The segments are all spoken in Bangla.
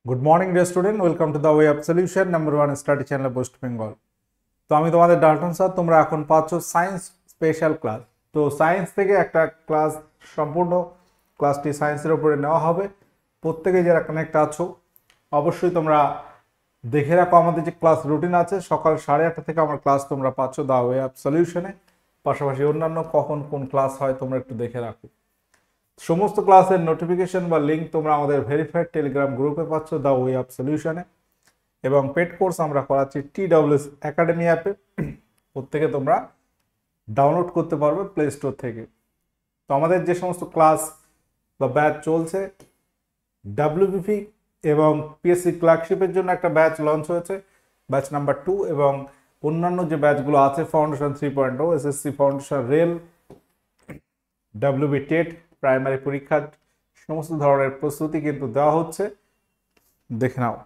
Good morning dear student, welcome to the way of solution number 1 study channel West Bengal. তো আমি তোমাদের ডাল্টন স্যার। তোমরা এখন পাচ্ছ সায়েন্স স্পেশাল ক্লাস। তো সায়েন্স থেকে একটা ক্লাস, সম্পূর্ণ ক্লাসটি সায়েন্সের উপরে নেওয়া হবে। প্রত্যেকে যারা কানেক্ট আছো অবশ্যই তোমরা দেখে রাখো আমাদের যে ক্লাস রুটিন আছে, সকাল 8:30 থেকে আমার ক্লাস তোমরা পাচ্ছ দ্য ওয়ে অফ সলিউশনে। পাশাপাশি অন্যান্য কখন কোন ক্লাস হয় তোমরা একটু দেখে রাখো। সমস্ত ক্লাসের নোটিফিকেশন বা লিঙ্ক তোমরা আমাদের ভেরিফাইড টেলিগ্রাম গ্রুপে পাচ্ছ দ্য ওয়ে অফ সলিউশনে, এবং পেড কোর্স আমরা করাচ্ছি TWS একাডেমি অ্যাপে। প্রত্যেকে তোমরা ডাউনলোড করতে পারবে প্লে স্টোর থেকে। তো আমাদের যে সমস্ত ক্লাস বা ব্যাচ চলছে, WBP এবং PSC ক্লার্কশিপের জন্য একটা ব্যাচ লঞ্চ হয়েছে, ব্যাচ নাম্বার 2, এবং অন্যান্য যে ব্যাচগুলো আছে foundation 3.0, SSC foundation, rail, WB TET, primary পরীক্ষার সমস্ত ধরনের প্রস্তুতি কিন্তু দেওয়া হচ্ছে, দেখে নাও।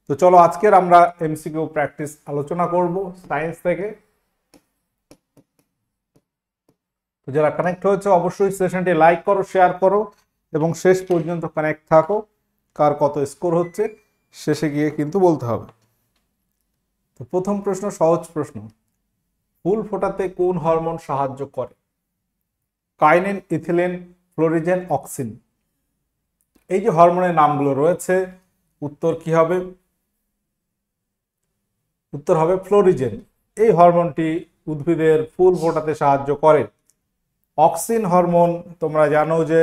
তো চলো আজকের আমরা MCQ প্র্যাকটিস আলোচনা করব সায়েন্স থেকে। তো যারা কানেক্ট হয়েছে অবশ্যই সেশনটি লাইক করো, শেয়ার করো এবং শেষ পর্যন্ত কানেক্ট থাকো। কার কত স্কোর হচ্ছে শেষে গিয়ে কিন্তু বলতে হবে। তো প্রথম প্রশ্ন, সহজ প্রশ্ন, ফুল ফোটাতে কোন হরমোন সাহায্য করে? কাইনেন, ইথিলিন, ফ্লোরিজেন, অক্সিন। এই যে হরমোনের নামগুলো রয়েছে, উত্তর কি হবে? উত্তর হবে ফ্লোরিজেন। এই হরমোনটি উদ্ভিদের ফুল ফোটাতে সাহায্য করে। অক্সিন হরমোন তোমরা জানো যে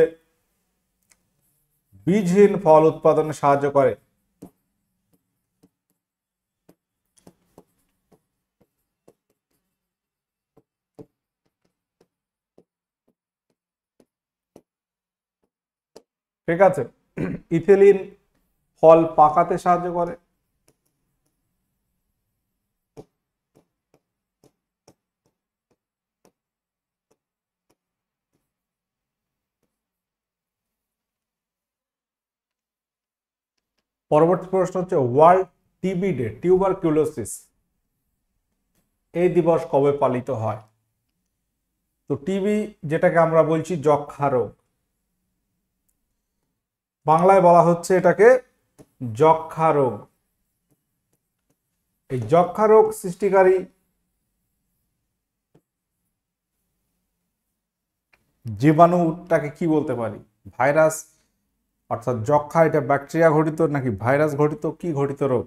বীজহীন ফল উৎপাদনে সাহায্য করে। ঠিক আছে। ইথিলিন ফল পাকাতে সাহায্য করে। পরবর্তী প্রশ্ন হচ্ছে ওয়ার্ল্ড টিবি ডে, টিউবারকিউলোসিস, এই দিবস কবে পালিত হয়? তো টিবি যেটাকে আমরা বলছি যক্ষ্মা রোগ, বাংলায় বলা হচ্ছে এটাকে যক্ষ্মা রোগ। এই যক্ষ্মা রোগ সৃষ্টিকারী জীবাণুটাকে কি বলতে পারি? ভাইরাস, অর্থাৎ যক্ষ্মা এটা ব্যাকটেরিয়া ঘটিত নাকি ভাইরাস ঘটিত, কি ঘটিত রোগ?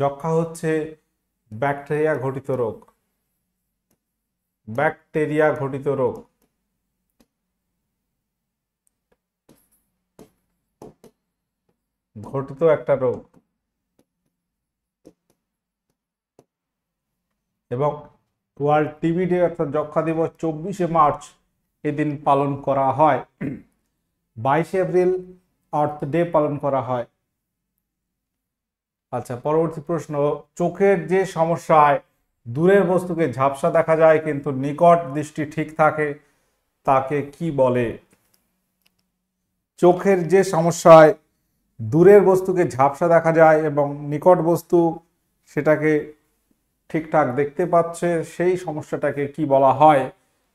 যক্ষ্মা হচ্ছে ব্যাকটেরিয়া ঘটিত রোগ, ব্যাকটেরিয়া ঘটিত রোগ। ঘটিত একটা রোগ, এবং ওয়ার্ল্ড টিবি ডে অর্থাৎ যক্ষ্মা দিবস 24শে মার্চ এদিন পালন করা হয়। 22শে এপ্রিল আর্থ ডে পালন করা হয়। আচ্ছা, পরবর্তী প্রশ্ন, চোখের যে সমস্যায় দূরের বস্তুকে ঝাপসা দেখা যায় কিন্তু নিকট দৃষ্টি ঠিক থাকে তাকে কি বলে? চোখের যে সমস্যায় দূরের বস্তুকে ঝাপসা দেখা যায় এবং নিকট বস্তু সেটাকে ঠিকঠাক দেখতে পাচ্ছে, সেই সমস্যাটাকে কি বলা হয়?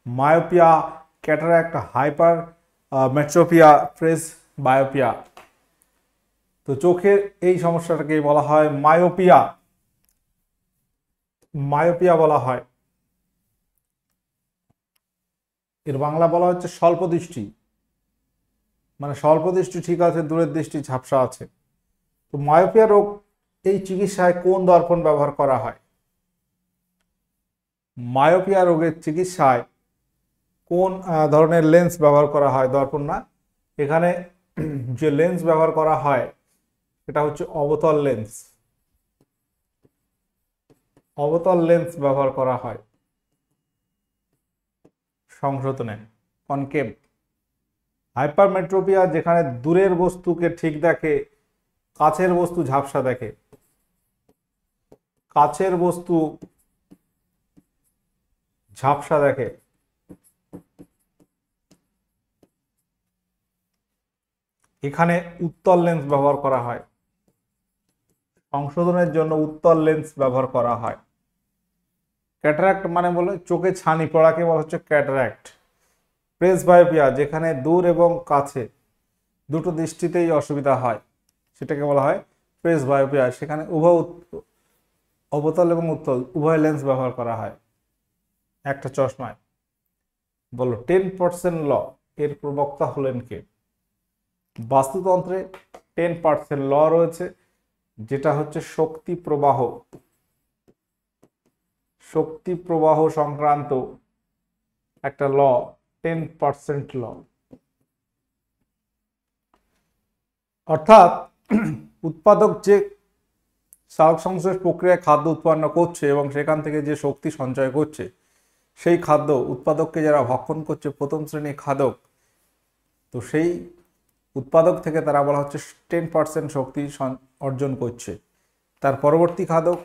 Myopia, cataract, hypermetropia, presbyopia. তো চোখের এই সমস্যাটাকে বলা হয় মায়োপিয়া, মায়োপিয়া বলা হয়। এর বাংলা বলা হচ্ছে স্বল্প দৃষ্টি, মানে স্বল্প দৃষ্টি ঠিক আছে, দূরের দৃষ্টি ঝাপসা আছে। তো মায়োপিয়া রোগ এই চিকিৎসায় কোন দর্পণ ব্যবহার করা হয়? মায়োপিয়া রোগের চিকিৎসায় কোন ধরনের লেন্স ব্যবহার করা হয়? দর্পণ না, এখানে যে লেন্স ব্যবহার করা হয় এটা হচ্ছে অবতল লেন্স, অবতল লেন্স ব্যবহার করা হয় সংশোধনে, কনকেভ। হাইপারমেট্রোপিয়া যেখানে দূরের বস্তুকে ঠিক দেখে, কাছের বস্তু ঝাপসা দেখে, কাছের বস্তু ঝাপসা দেখে, এখানে উত্তল লেন্স ব্যবহার করা হয়, সংশোধনের জন্য উত্তল লেন্স ব্যবহার করা হয়। ক্যাটারাক্ট মানে বলে চোখে ছানি পড়াকে বলা হচ্ছে ক্যাটারাক্ট। প্রেস বায়োপিয়া যেখানে দূর এবং কাছে দুটো দৃষ্টিতেই অসুবিধা হয়, সেটাকে বলা হয় ফেস বায়োপিয়া। সেখানে অবতল এবং উত্তল উভয় লেন্স ব্যবহার করা হয় একটা চশমায়। বলো 10% ল এর প্রবক্তা হলেন কে? বাস্তুতন্ত্রে 10% ল রয়েছে, যেটা হচ্ছে শক্তি প্রবাহ। শক্তি প্রবাহ সংক্রান্ত একটা ল, 10% ল। অর্থাৎ উৎপাদক যে সালোক সংশ্লেষ প্রক্রিয়ায় খাদ্য উৎপন্ন করছে এবং সেখান থেকে যে শক্তি সঞ্চয় করছে, সেই খাদ্য উৎপাদককে যারা ভক্ষণ করছে, প্রথম শ্রেণীর খাদক, তো সেই উৎপাদক থেকে তারা বলা হচ্ছে 10% শক্তি অর্জন করছে। তার পরবর্তী খাদক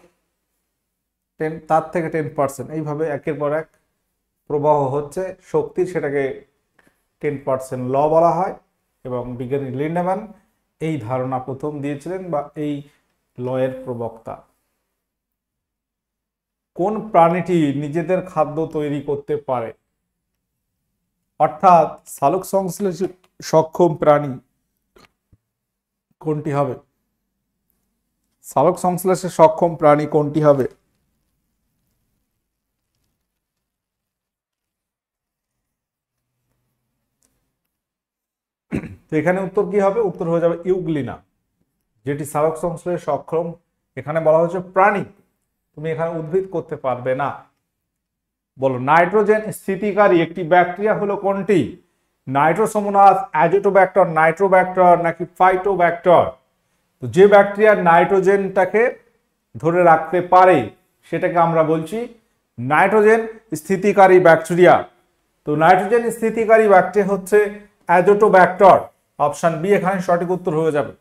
তার থেকে 10%, এইভাবে একের পর এক প্রবাহ হচ্ছে শক্তির, সেটাকে 10% ল বলা হয়। এবং বিজ্ঞানী লিন্ডম্যান এই ধারণা প্রথম দিয়েছিলেন বা এই লয়ের প্রবক্তা। কোন প্রাণীটি নিজেদের খাদ্য তৈরি করতে পারে? অর্থাৎ সালোক সংশ্লেষে সক্ষম প্রাণী কোনটি হবে? সালোক সংশ্লেষে সক্ষম প্রাণী কোনটি হবে? তো এখানে উত্তর কি হবে? উত্তর হয়ে যাবে ইউগ্লিনা, যেটি সালোক সংশ্লেষে সক্ষম। এখানে বলা হচ্ছে প্রাণী, তুমি এখানে উদ্ভিদ করতে পারবে না। বলো নাইট্রোজেন স্থিতিকারী একটি ব্যাকটেরিয়া হলো কোনটি? নাইট্রোসোমোনাস, অ্যাজোটোব্যাক্টর, নাইট্রোব্যাক্টর নাকি ফাইটোব্যাক্টর? তো যে ব্যাকটেরিয়া নাইট্রোজেনটাকে ধরে রাখতে পারে সেটাকে আমরা বলছি নাইট্রোজেন স্থিতিকারী ব্যাকটেরিয়া। তো নাইট্রোজেন স্থিতিকারী ব্যাকটেরিয়া হচ্ছে অ্যাজোটোব্যাক্টর। অপশন বি এখানে সঠিক উত্তর হয়ে যাবে।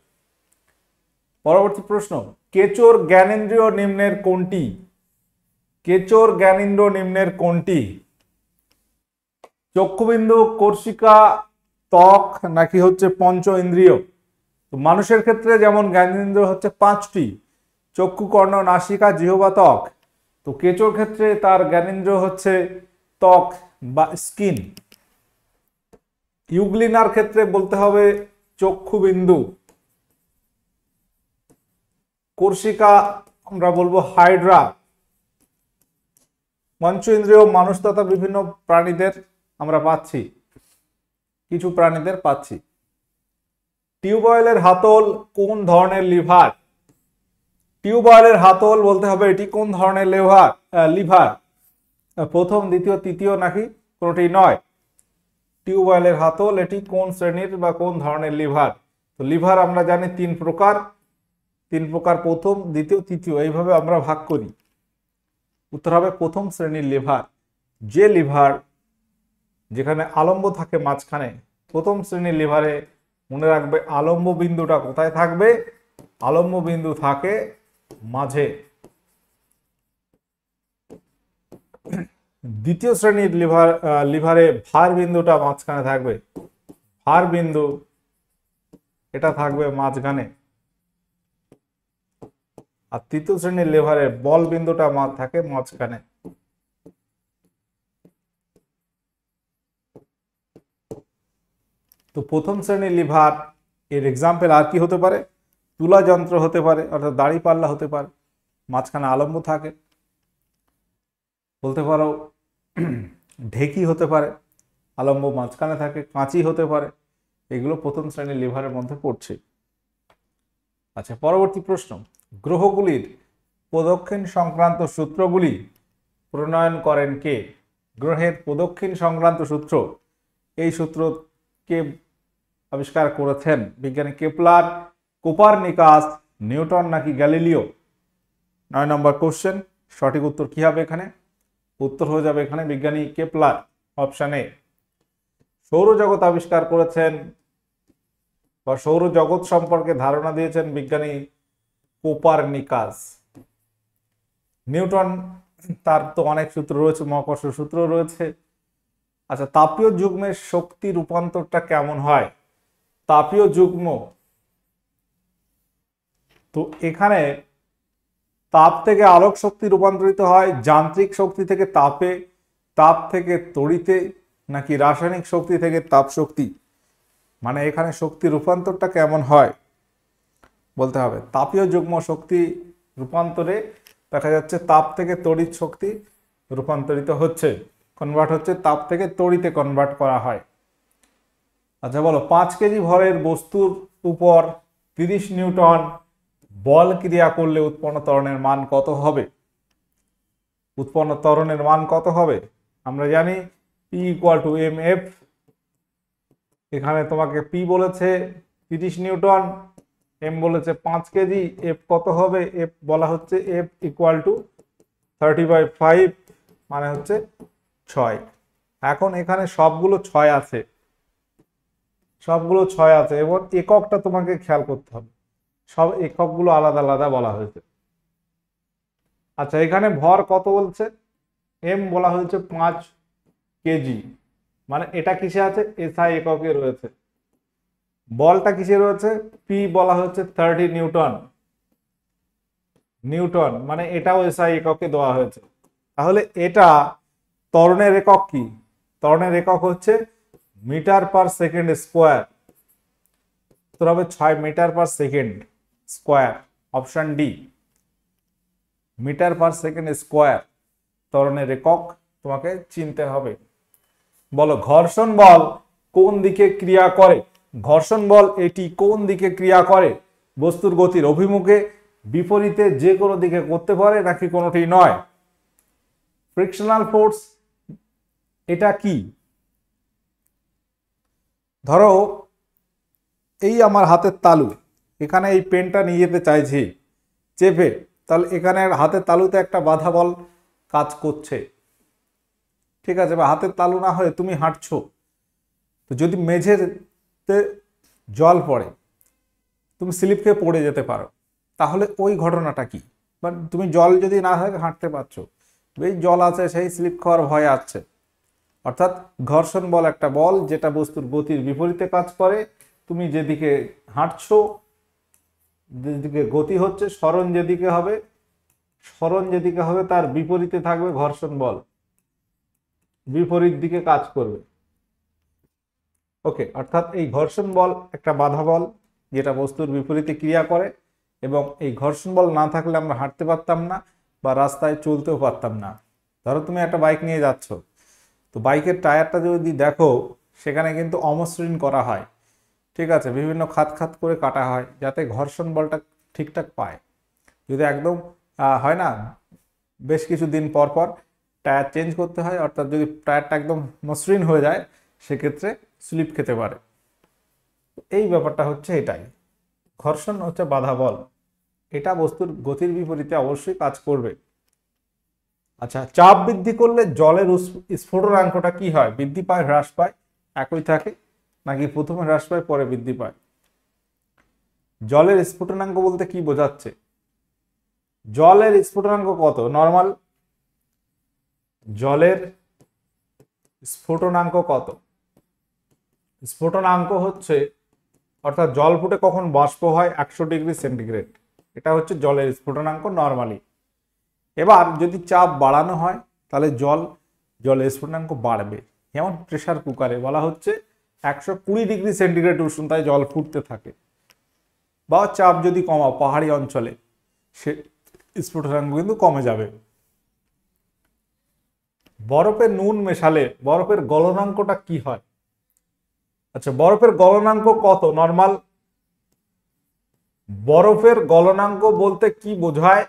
পরবর্তী প্রশ্ন, কেঁচোর জ্ঞানেন্দ্রিয় নিম্নের কোনটি? কেঁচোর জ্ঞানেন্দ্রিয় নিম্নের কোনটি? চক্ষুবিন্দু, কর্ষিকা, ত্বক নাকি হচ্ছে পঞ্চ ইন্দ্রিয়? তো মানুষের ক্ষেত্রে যেমন জ্ঞানেন্দ্রিয় হচ্ছে 5টি, চক্ষু, কর্ণ, নাসিকা, জিহ্বা, ত্বক। তো কেঁচোর ক্ষেত্রে তার জ্ঞানেন্দ্রিয় হচ্ছে ত্বক বা স্কিন। ইউগ্লিনার ক্ষেত্রে বলতে হবে চক্ষুবিন্দু। কর্ষিকা আমরা বলবো হাইড্রা। পঞ্চ ইন্দ্রিয় মানুষ তথা বিভিন্ন প্রাণীদের আমরা পাচ্ছি, কিছু প্রাণীদের পাচ্ছি। টিউবওয়েলের হাতল কোন ধরনের লিভার? টিউবওয়েলের হাতল বলতে হবে এটি কোন ধরনের লিভার? প্রথম, দ্বিতীয়, তৃতীয় নাকি কোনটি নয়? টিউবওয়েলের হাতল এটি কোন শ্রেণীর বা কোন ধরনের লিভার? তো লিভার আমরা জানি 3 প্রকার, প্রথম, দ্বিতীয়, তৃতীয়, এইভাবে আমরা ভাগ করি। উত্তর হবে প্রথম শ্রেণীর লিভার। যে লিভার যেখানে আলম্ব থাকে মাঝখানে, প্রথম শ্রেণীর লিভারে মনে রাখবে আলম্ব বিন্দুটা কোথায় থাকবে? আলম্ব বিন্দু থাকে মাঝে। দ্বিতীয় শ্রেণীর লিভারে ভার বিন্দুটা মাঝখানে থাকবে। ভার বিন্দু এটা থাকবে মাঝখানে। আর তৃতীয় শ্রেণীর লিভারে বল বিন্দুটা থাকে মাঝখানে। তো প্রথম শ্রেণীর লিভার এর এক্সাম্পল আর কি হতে পারে? তুলা যন্ত্র হতে পারে, অর্থাৎ দাড়ি পাল্লা হতে পারে, মাঝখানে আলম্ব থাকে। বলতে পারো ঢেকি হতে পারে, আলম্ব মাঝখানে থাকে। কাঁচি হতে পারে। এগুলো প্রথম শ্রেণীর লিভারের মধ্যে পড়ছে। আচ্ছা, পরবর্তী প্রশ্ন, গ্রহগুলির প্রদক্ষিণ সংক্রান্ত সূত্রগুলি প্রণয়ন করেন কে? গ্রহের প্রদক্ষিণ সংক্রান্ত সূত্র, এই সূত্র কে আবিষ্কার করেছেন? বিজ্ঞানী কেপলার, কোপারনিকাস, নিউটন নাকি গ্যালিলিও? 9 নম্বর কোশ্চেন, সঠিক উত্তর কি হবে এখানে? উত্তর হয়ে যাবে এখানে বিজ্ঞানী কেপলার, অপশন এ। সৌরজগৎ আবিষ্কার করেছেন বা সৌরজগৎ সম্পর্কে ধারণা দিয়েছেন বিজ্ঞানী কোপারনিকাস। নিউটন, তার তো অনেক সূত্র রয়েছে, মহাকর্ষ সূত্র রয়েছে। আচ্ছা, তাপীয় যুগ্মের শক্তি রূপান্তরটা কেমন হয়? তাপীয় যুগ্ম, তো এখানে তাপ থেকে আলোক শক্তি রূপান্তরিত হয়, যান্ত্রিক শক্তি থেকে তাপে, তাপ থেকে তড়িতে, নাকি রাসায়নিক শক্তি থেকে তাপ শক্তি? মানে এখানে শক্তি রূপান্তরটা কেমন হয়? বলতে হবে। তাপীয় যুগ্ম শক্তি রূপান্তরে দেখা যাচ্ছে তাপ থেকে তড়িৎ শক্তি রূপান্তরিত হচ্ছে, কনভার্ট হচ্ছে, তাপ থেকে তড়িতে কনভার্ট করা হয়। আচ্ছা বলো, 5 কেজি ভরের বস্তুর উপর 30 নিউটন বল ক্রিয়া করলে উৎপন্ন ত্বরণের মান কত হবে? উৎপন্ন ত্বরণের মান কত হবে? আমরা জানি P = mF। এখানে তোমাকে P বলেছে 30 নিউটন, M বলেছে 5 কেজি, F কত হবে? F বলা হচ্ছে F = 30/5 মানে হচ্ছে 6। এখন এখানে সবগুলো 6 আছে, সবগুলো 6 আছে এবং এককটা তোমাকে খেয়াল করতে হবে, সব এককগুলো আলাদা আলাদা বলা হয়েছে। আচ্ছা এখানে ভর কত বলছে? এম বলা হয়েছে 5 কেজি, মানে এটা কিসে আছে? এসআই এককে রয়েছে। বলটা কিসে রয়েছে? পি বলা হচ্ছে 30 নিউটন, নিউটন মানে এটাও এসআই এককে দেওয়া হয়েছে। তাহলে এটা ত্বরণের একক কি? ত্বরণের একক হচ্ছে মিটার পার সেকেন্ড স্কোয়ার। তো হবে 6 metre per second square, option D, metre per second square ত্বরণের একক তোমাকে চিনতে হবে। বলো ঘর্ষণ বল কোন দিকে ক্রিয়া করে? ঘর্ষণ বল এটি কোন দিকে ক্রিয়া করে? বস্তুর গতির অভিমুখে, বিপরীতে, যে কোনো দিকে করতে পারে নাকি কোনোটি নয়? ফ্রিকশনাল ফোর্স এটা কি? ধরো এই আমার হাতের তালু, এখানে এই পেনটা নিয়ে যেতে চাইছি চেপে, তাহলে এখানে হাতের তালুতে একটা বাধা বল কাজ করছে, ঠিক আছে? বা হাতের তালু না হয়ে তুমি হাঁটছো, তো যদি মেঝেতে জল পড়ে তুমি স্লিপ খেয়ে পড়ে যেতে পারো, তাহলে ওই ঘটনাটা কি? বা তুমি জল যদি না থাকে হাঁটতে পারছো, এই জল আছে সেই স্লিপ খাওয়ার ভয় আছে। অর্থাৎ ঘর্ষণ বল একটা বল যেটা বস্তুর গতির বিপরীতে কাজ করে। তুমি যেদিকে হাঁটছো, যেদিকে গতি হচ্ছে, সরণ যেদিকে হবে, সরণ যেদিকে হবে তার বিপরীতে থাকবে ঘর্ষণ বল, বিপরীত দিকে কাজ করবে। ওকে, অর্থাৎ এই ঘর্ষণ বল একটা বাধা বল যেটা বস্তুর বিপরীতে ক্রিয়া করে, এবং এই ঘর্ষণ বল না থাকলে আমরা হাঁটতে পারতাম না বা রাস্তায় চলতেও পারতাম না। ধরো তুমি একটা বাইক নিয়ে যাচ্ছ, তো বাইকের টায়ারটা যদি দেখো সেখানে কিন্তু অমসৃণ করা হয়, ঠিক আছে? বিভিন্ন খাত খাত করে কাটা হয় যাতে ঘর্ষণ বলটা ঠিকঠাক পায়। যদি একদম হয় না, বেশ কিছু দিন পর পর টায়ার চেঞ্জ করতে হয়, অর্থাৎ যদি টায়ারটা একদম মসৃণ হয়ে যায় সেক্ষেত্রে স্লিপ খেতে পারে। এই ব্যাপারটা হচ্ছে এটাই, ঘর্ষণ হচ্ছে বাধা বল, এটা বস্তুর গতির বিপরীতে অবশ্যই কাজ করবে। আচ্ছা, চাপ বৃদ্ধি করলে জলের স্ফুটনাঙ্কটা কি হয়? বৃদ্ধি পায়, হ্রাস পায়, একই থাকে, নাকি প্রথমে হ্রাস পায় পরে বৃদ্ধি পায়? জলের স্ফুটনাঙ্ক বলতে কি বোঝাচ্ছে? জলের স্ফুটনাঙ্ক কত নরমাল? জলের স্ফুটনাঙ্ক কত? স্ফুটনাঙ্ক হচ্ছে, অর্থাৎ জল ফুটে কখন বাষ্প হয় 100 ডিগ্রি সেন্টিগ্রেড, এটা হচ্ছে জলের স্ফুটনাঙ্ক নরমালি। এবার যদি চাপ বাড়ানো হয় তাহলে জলের স্ফুটনাঙ্ক বাড়বে। যেমন প্রেসার কুকারে বলা হচ্ছে 120 ডিগ্রি সেন্টিগ্রেড উষ্ণতায় জল ফুটতে থাকে। বা চাপ যদি কমাও পাহাড়ি অঞ্চলে, সে স্ফুটনাঙ্ক কিন্তু কমে যাবে। বরফে নুন মেশালে বরফের গলনাঙ্কটা কি হয়? আচ্ছা, বরফের গলনাঙ্ক কত নরমাল? বরফের গলনাঙ্ক বলতে কি বোঝায়?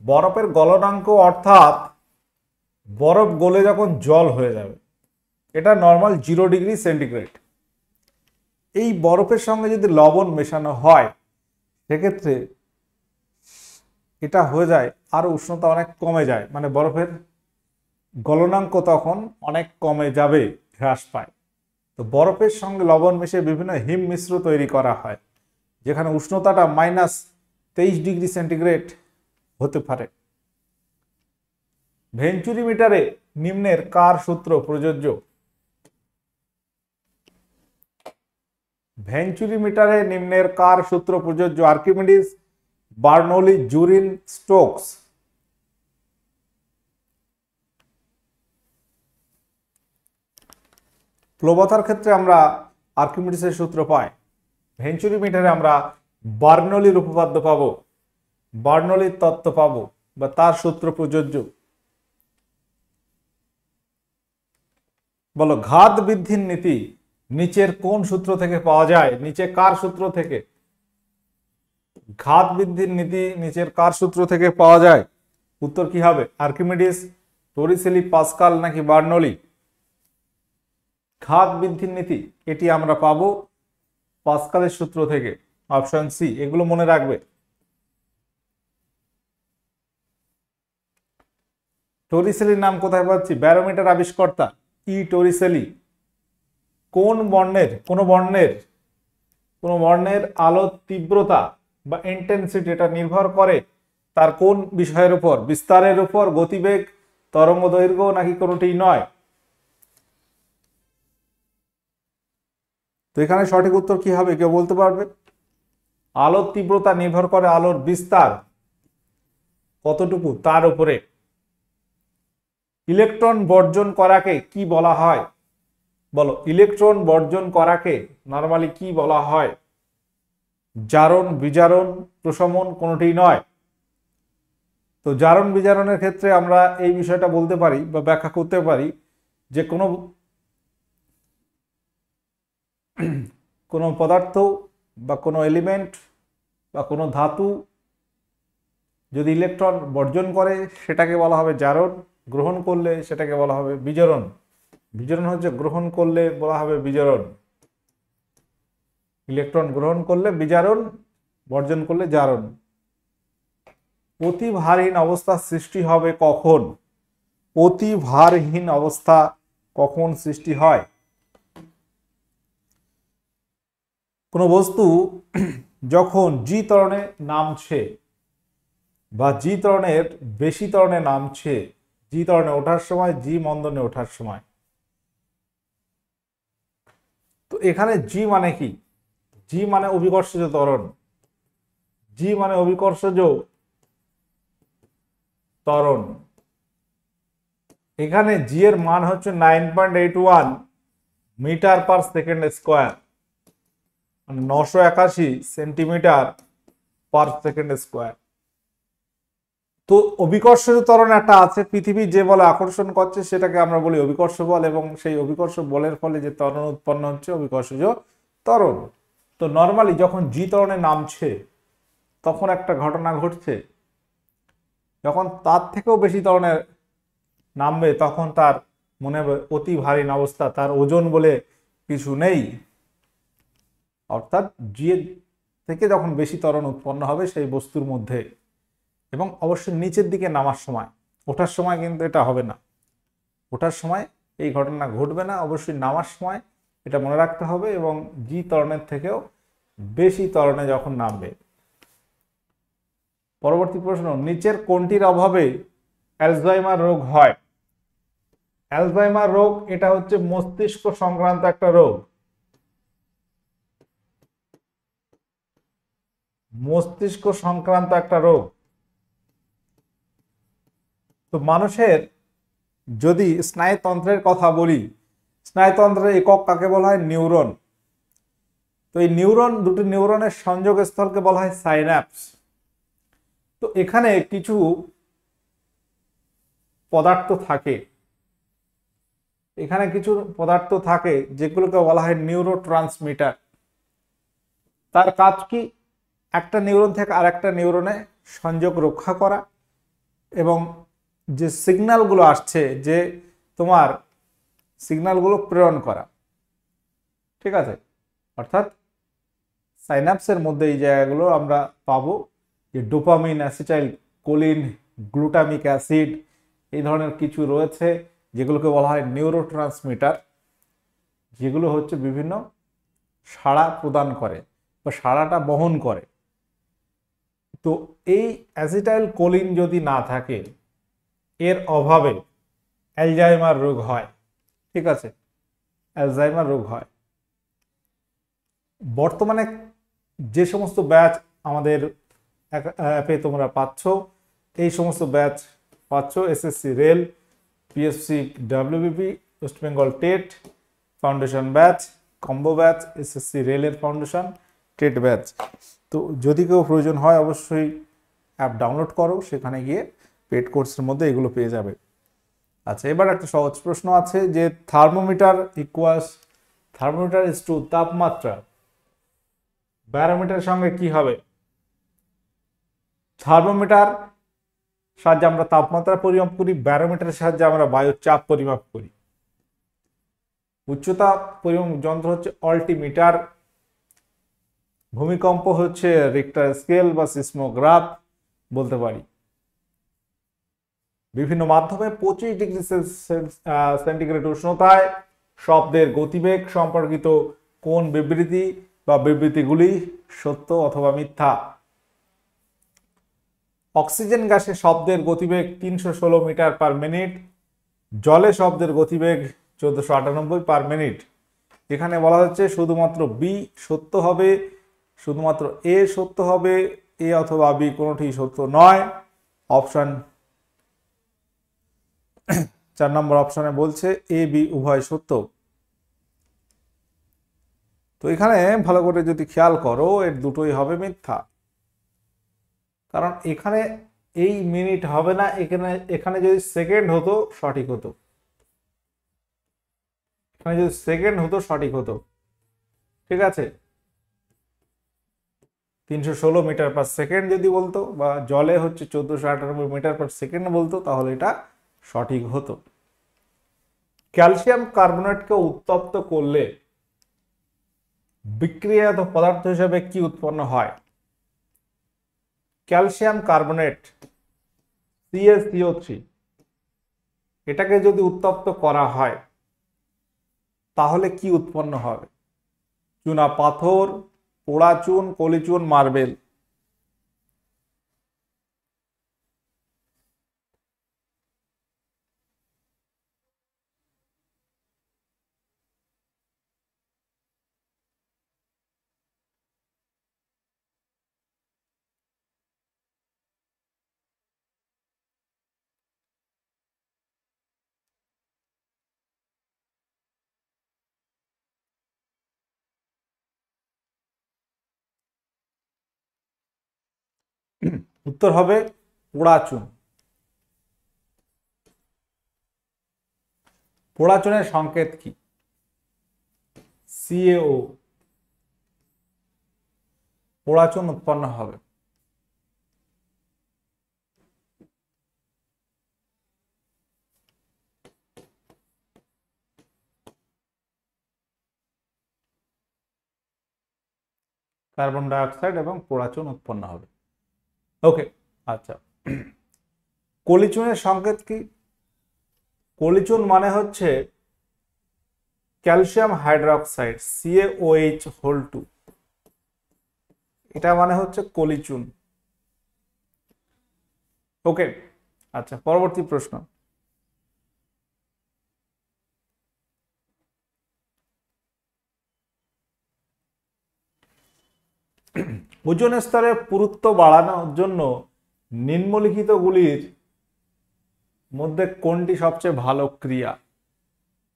বরফের গলনাঙ্ক অর্থাৎ বরফ গলে যখন জল হয়ে যাবে, এটা নরমাল 0 ডিগ্রি সেন্টিগ্রেড। এই বরফের সঙ্গে যদি লবণ মেশানো হয় সেক্ষেত্রে এটা হয়ে যায় আরো উষ্ণতা অনেক কমে যায়, মানে বরফের গলনাঙ্ক তখন অনেক কমে যাবে, হ্রাস পায়। তো বরফের সঙ্গে লবণ মিশিয়ে বিভিন্ন হিম মিশ্র তৈরি করা হয় যেখানে উষ্ণতাটা -23 ডিগ্রি সেন্টিগ্রেড হতে পারে। ভেঞ্চুরিমিটারে নিম্নের কার সূত্র প্রযোজ্য? ভেঞ্চুরিমিটারে নিম্নের কার সূত্র প্রযোজ্য? Archimedes, Bernoulli, Jurin, Stokes? প্লবতার ক্ষেত্রে আমরা আর্কিমিডিসের সূত্র পাই, ভেঞ্চুরিমিটারে আমরা বার্নৌলির উপপাদ্য পাবো, বার্নৌলির তত্ত্ব পাবো বা তার সূত্র প্রযোজ্য। বলো, ঘাত বৃদ্ধির নীতি নিচের কোন সূত্র থেকে পাওয়া যায়? নিচে কার সূত্র থেকে? ঘাত বৃদ্ধির নীতি নিচের কার সূত্র থেকে পাওয়া যায়? উত্তর কি হবে? আর্কিমিডিস, টরিসেলি, পাস্কাল নাকি বার্নৌলি? ঘাত বৃদ্ধির নীতি এটি আমরা পাবো পাস্কালের সূত্র থেকে, অপশন সি। এগুলো মনে রাখবে। টরিসেলির নাম কোথায় পাচ্ছি? ব্যারোমিটার আবিষ্কর্তা ই টরিসেলি কোন বর্ণের আলোর তীব্রতা বা ইন্টেন্সিটি এটা নির্ভর করে তার কোন বিষয়ের উপর? বিস্তারের উপর, গতিবেগ, তরঙ্গ দৈর্ঘ্য নাকি কোনোটিই নয়? তো এখানে সঠিক উত্তর কি হবে কেউ বলতে পারবে? আলোর তীব্রতা নির্ভর করে আলোর বিস্তার কতটুকু তার উপরে। ইলেকট্রন বর্জন করাকে কি বলা হয়? বলো, ইলেকট্রন বর্জন করাকে নরমালি কি বলা হয়? জারণ, বিজারণ, প্রশমন কোনোটি নয়। তো জারণ বিজারণের ক্ষেত্রে আমরা এই বিষয়টা বলতে পারি বা ব্যাখ্যা করতে পারি যে কোনো পদার্থ বা কোনো এলিমেন্ট বা কোনো ধাতু যদি ইলেকট্রন বর্জন করে সেটাকে বলা হবে জারণ, গ্রহণ করলে সেটাকে বলা হবে বিজারণ। বিজারণ হচ্ছে গ্রহণ করলে বলা হবে বিজারণ। ইলেকট্রন গ্রহণ করলে বিজারণ, বর্জন করলে জারণ। অতিভারহীন অবস্থা সৃষ্টি হবে কখন? অতিভারহীন অবস্থা কখন সৃষ্টি হয়? কোন বস্তু যখন জি ত্বরণে নামছে বা জি ত্বরণের বেশি ত্বরণে নামছে, জি ত্বরণে ওঠার সময়, জি মন্দনে ওঠার সময়। তো এখানে জি মানে কি? জি মানে অভিকর্ষজ ত্বরণ। জি মানে অভিকর্ষজ ত্বরণ। এখানে জি এর মান হচ্ছে 9.81 metre per second square, 981 centimetre per second square. তো অভিকর্ষজ ত্বরণ একটা আছে, পৃথিবী যে বলে আকর্ষণ করছে সেটাকে আমরা বলি অভিকর্ষ বল, এবং সেই অভিকর্ষ বলের ফলে যে ত্বরণ উৎপন্ন হচ্ছে অভিকর্ষজ ত্বরণ। তো নর্মালি যখন জি ত্বরণে নামছে তখন একটা ঘটনা ঘটছে, যখন তার থেকেও বেশি ত্বরণে নামবে তখন তার মনে হবে অতি ভারী অবস্থা, তার ওজন বলে কিছু নেই। অর্থাৎ জি থেকে যখন বেশি ত্বরণ উৎপন্ন হবে সেই বস্তুর মধ্যে, এবং অবশ্যই নিচের দিকে নামার সময়, ওঠার সময় কিন্তু এটা হবে না। ওঠার সময় এই ঘটনা ঘটবে না, অবশ্যই নামার সময় এটা মনে রাখতে হবে, এবং জি ত্বরণের থেকেও বেশি ত্বরণে যখন নামবে। পরবর্তী প্রশ্ন, নিচের কোনটির অভাবে অ্যালজাইমার রোগ হয়? অ্যালজাইমার রোগ এটা হচ্ছে মস্তিষ্ক সংক্রান্ত একটা রোগ। মস্তিষ্ক সংক্রান্ত একটা রোগ। তো মানুষের যদি স্নায়ুতন্ত্রের কথা বলি, স্নায়ুতন্ত্রের একক কাকে বলা হয়? নিউরন। তো এই নিউরন, দুটি নিউরনের সংযোগ স্থলকে বলা হয় সাইন্যাপস। তো এখানে কিছু পদার্থ থাকে, যেগুলোকে বলা হয় নিউরোট্রান্সমিটার। তার কাজ কি? একটা নিউরন থেকে আরেকটা নিউরনে সংযোগ রক্ষা করা, এবং যে সিগন্যালগুলো আসছে, যে তোমার সিগন্যালগুলো প্রেরণ করা। ঠিক আছে? অর্থাৎ সাইন্যাপসের মধ্যে এই জায়গাগুলো আমরা পাবো, যে dopamine, acetylcholine, glutamic acid, এই ধরনের কিছু রয়েছে যেগুলোকে বলা হয় নিউরোট্রান্সমিটার, যেগুলো হচ্ছে বিভিন্ন সাড়া প্রদান করে বা সাড়াটা বহন করে। তো এই অ্যাসিটাইল কোলিন যদি না থাকে, এর অভাবে অ্যালজাইমার রোগ হয়। ঠিক আছে? অ্যালজাইমার রোগ হয়। বর্তমানে যে সমস্ত ব্যাচ আমাদের অ্যাপে তোমরা পাচ্ছ, এই সমস্ত ব্যাচ পাচ্ছ SSC rail, PSC WBP, West Bengal TET foundation batch, combo batch, SSC রেলের ফাউন্ডেশন, টেট ব্যাচ। তো যদি কেউ প্রয়োজন হয় অবশ্যই অ্যাপ ডাউনলোড করো, সেখানে গিয়ে পেড কোর্সের মধ্যে এগুলো পেয়ে যাবে। আচ্ছা, এবার একটা সহজ প্রশ্ন আছে যে থার্মোমিটার ইজ টু তাপমাত্রা, ব্যারোমিটারের সঙ্গে কি হবে? থার্মোমিটার সাহায্যে আমরা তাপমাত্রা পরিমাপ করি, ব্যারোমিটারের সাহায্যে আমরা বায়ুর চাপ পরিমাপ করি। উচ্চতা পরিমাপ যন্ত্র হচ্ছে অল্টিমিটার, ভূমিকম্প হচ্ছে রিক্টার স্কেল বা সিসমোগ্রাফ বলতে পারি। বিভিন্ন মাধ্যমে 25 ডিগ্রি সেন্টিগ্রেড উষ্ণতায় শব্দের গতিবেগ সম্পর্কিত কোন বিবৃতি বা বিবৃতিগুলি সত্য অথবা মিথ্যা? অক্সিজেন গ্যাসে শব্দের গতিবেগ 316 মিটার পার মিনিট, জলে শব্দের গতিবেগ 1498 পার মিনিট। এখানে বলা হচ্ছে শুধুমাত্র বি সত্য হবে, শুধুমাত্র এ সত্য হবে, এ অথবা বি কোনোটি সত্য নয়। অপশন 4 নম্বর অপশনে বলছে এ বি উভয় সত্য। তো এখানে ভালো করে যদি খেয়াল করো, এর দুটোই হবে মিথ্যা, কারণ এখানে এই মিনিট হবে না, এখানে যদি সেকেন্ড হতো সঠিক হতো, এখানে যদি সেকেন্ড হতো সঠিক হতো। ঠিক আছে, 316 মিটার পার সেকেন্ড যদি বলতো, বা জলে হচ্ছে 1498 মিটার পার সেকেন্ড বলতো, তাহলে এটা সঠিক হতো। ক্যালসিয়াম কার্বনেটকে উত্তপ্ত করলে বিক্রিয়াজাত পদার্থ হিসেবে কি উৎপন্ন হয়? ক্যালসিয়াম কার্বনেট CaCO3, এটাকে যদি উত্তপ্ত করা হয় তাহলে কি উৎপন্ন হবে? চুনা পাথর, পোড়া চুন, কলিচুন, মার্বেল। উত্তর হবে পোড়া চুন। পোড়া চুনের সংকেত কি? CaO, পোড়া চুন উৎপন্ন হবে। কার্বন ডাই অক্সাইড এবং পোড়া চুন উৎপন্ন হবে। ওকে, আচ্ছা, কলিচুনের সংকেত কি? কলিচুন মানে হচ্ছে ক্যালসিয়াম হাইড্রোক্সাইড, CaOH2, এটা মানে হচ্ছে কলিচুন। ওকে, আচ্ছা, পরবর্তী প্রশ্ন। ওজোন স্তরের পুরুত্ব বাড়ানোর জন্য নিম্নলিখিতগুলির মধ্যে কোনটি সবচেয়ে ভালো ক্রিয়া?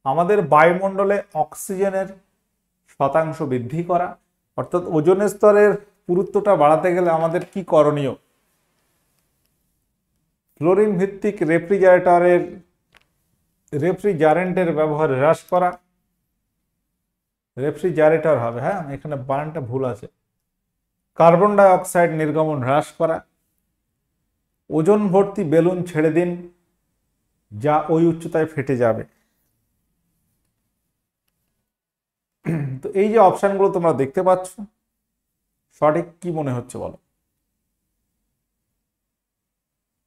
আমাদের বায়ুমণ্ডলে অক্সিজেনের শতাংশ বৃদ্ধি করা, অর্থাৎ ওজোন স্তরের পুরুত্বটা বাড়াতে গেলে আমাদের কি করণীয়? ফ্লোরিন ভিত্তিক রেফ্রিজারেন্টের ব্যবহার হ্রাস করা, রেফ্রিজারেটর হবে, হ্যাঁ এখানে বানানটা ভুল আছে। কার্বন ডাই অক্সাইড নির্গমন হ্রাস করা, ওজোন ভর্তি বেলুন ছেড়ে দিন যা ওই উচ্চতায় ফেটে যাবে। তো এই যে অপশনগুলো তোমরা দেখতে পাচ্ছ, সঠিক কি মনে হচ্ছে বলো?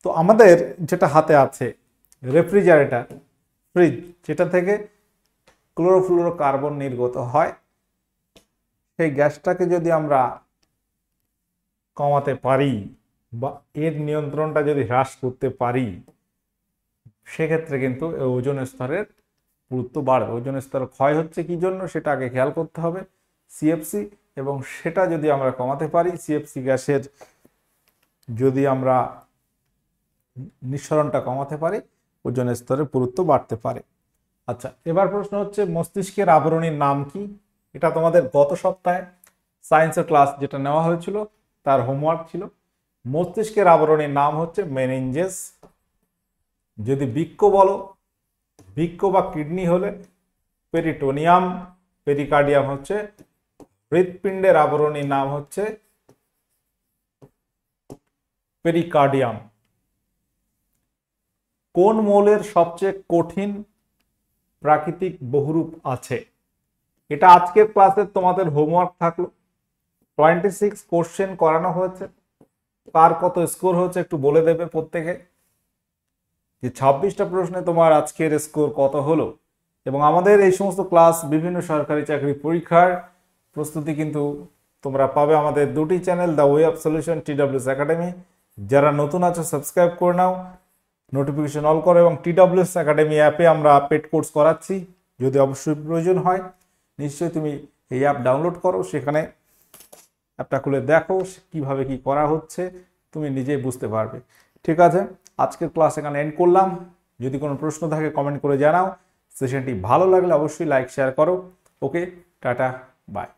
তো আমাদের যেটা হাতে আছে রেফ্রিজারেটর, ফ্রিজ, যেটা থেকে ক্লোরোফ্লোরোকার্বন নির্গত হয়, সেই গ্যাসটাকে যদি আমরা কমাতে পারি বা এর নিয়ন্ত্রণটা যদি হ্রাস করতে পারি, সেক্ষেত্রে কিন্তু ওজোন স্তরের পুরুত্ব বাড়বে। ওজোন স্তর ক্ষয় হচ্ছে কি জন্য সেটা আগে খেয়াল করতে হবে, CFC, এবং সেটা যদি আমরা কমাতে পারি, CFC গ্যাসের যদি আমরা নিঃসরণটা কমাতে পারি, ওজোন স্তরের পুরুত্ব বাড়তে পারে। আচ্ছা, এবার প্রশ্ন হচ্ছে মস্তিষ্কের আবরণীর নাম কি? এটা তোমাদের গত সপ্তাহে সায়েন্সের ক্লাস যেটা নেওয়া হয়েছিল তার হোমওয়ার্ক ছিল মস্তিষ্কের আবরণীর নাম হচ্ছে মেনিনজেস। যদি বৃক্ক বলো, বৃক্ক বা কিডনি হলে পেরিটোনিয়াম, পেরিকার্ডিয়াম হচ্ছে হৃৎপিণ্ডের আবরণীর নাম হচ্ছে পেরিকার্ডিয়াম। কোন মৌলের সবচেয়ে কঠিন প্রাকৃতিক বহুরূপ আছে? এটা আজকের ক্লাসে তোমাদের হোমওয়ার্ক থাকলো। 26 কোশ্চেন করানো হয়েছে, কার কত স্কোর হয়েছে একটু বলে দেবে প্রত্যেকে, যে 26টা প্রশ্নে তোমার আজকের স্কোর কত হলো। এবং আমাদের এই সমস্ত ক্লাস বিভিন্ন সরকারি চাকরি পরীক্ষার প্রস্তুতি কিন্তু তোমরা পাবে আমাদের দুটি channel, the way of solution, TWS academy. যারা নতুন আছো সাবস্ক্রাইব করে নাও, নোটিফিকেশন অল করো, এবং TWS একাডেমি অ্যাপে আমরা পেড কোর্স করাচ্ছি। যদি অবশ্যই প্রয়োজন হয় নিশ্চয়ই তুমি এই অ্যাপ ডাউনলোড করো, সেখানে অ্যাপটা খুলে দেখো কিভাবে কি করা হচ্ছে, তুমি নিজেই বুঝতে পারবে। ঠিক আছে, আজকের ক্লাস এখানে এন্ড করলাম। যদি কোনো প্রশ্ন থাকে কমেন্ট করে জানাও। সেশনটি ভালো লাগলে অবশ্যই লাইক শেয়ার করো। ওকে, টাটা, বাই।